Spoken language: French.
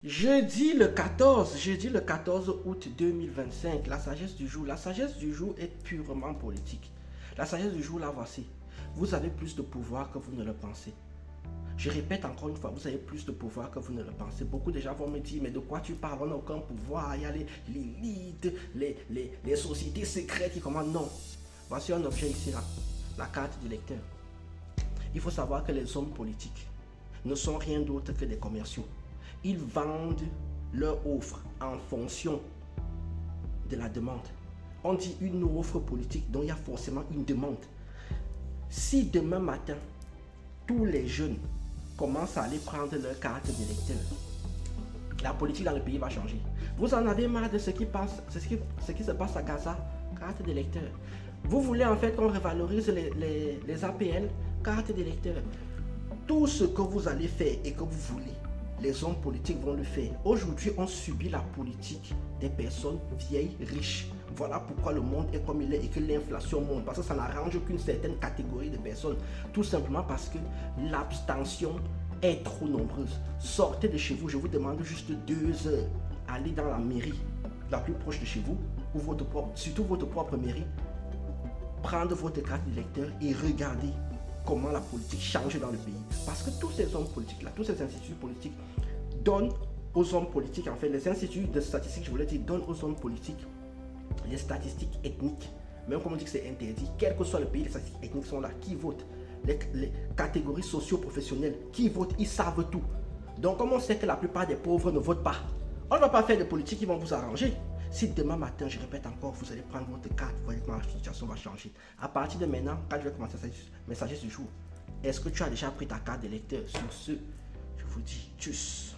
Jeudi le 14 août 2025, la sagesse du jour. La sagesse du jour est purement politique. La sagesse du jour, la voici. Vous avez plus de pouvoir que vous ne le pensez. Je répète encore une fois, vous avez plus de pouvoir que vous ne le pensez. Beaucoup de gens vont me dire, mais de quoi tu parles? On n'a aucun pouvoir. Il y a l'élite, les sociétés secrètes qui commandent. Non. Voici un objet ici, là. La carte du lecteur. Il faut savoir que les hommes politiques ne sont rien d'autre que des commerciaux. Ils vendent leur offre en fonction de la demande. On dit une offre politique, donc il y a forcément une demande. Si demain matin, tous les jeunes commencent à aller prendre leur carte d'électeur, la politique dans le pays va changer. Vous en avez marre de ce qui se passe à Gaza, carte d'électeur. Vous voulez en fait qu'on revalorise les APL, carte d'électeur. Tout ce que vous allez faire et que vous voulez, les hommes politiques vont le faire. Aujourd'hui, on subit la politique des personnes vieilles, riches. Voilà pourquoi le monde est comme il est et que l'inflation monte. Parce que ça n'arrange qu'une certaine catégorie de personnes. Tout simplement parce que l'abstention est trop nombreuse. Sortez de chez vous, je vous demande juste 2 heures. Allez dans la mairie la plus proche de chez vous, ou surtout votre propre mairie. Prendre votre carte d'électeur et regardez comment la politique change dans le pays. Parce que tous ces hommes politiques là, tous ces instituts politiques donnent aux hommes politiques, en fait, les instituts de statistiques, je voulais dire, donnent aux hommes politiques les statistiques ethniques. Même comme on dit que c'est interdit, quel que soit le pays, les statistiques ethniques sont là. Qui vote? Les catégories socio-professionnelles, qui votent? Ils savent tout. Donc, comme on sait que la plupart des pauvres ne votent pas, on ne va pas faire de politique qui vont vous arranger. Si demain matin, je répète encore, vous allez prendre votre carte, vous voyez comment la situation va changer. À partir de maintenant, quand je vais commencer mes messages du jour, est-ce que tu as déjà pris ta carte d'électeur? Sur ce, je vous dis tchuss.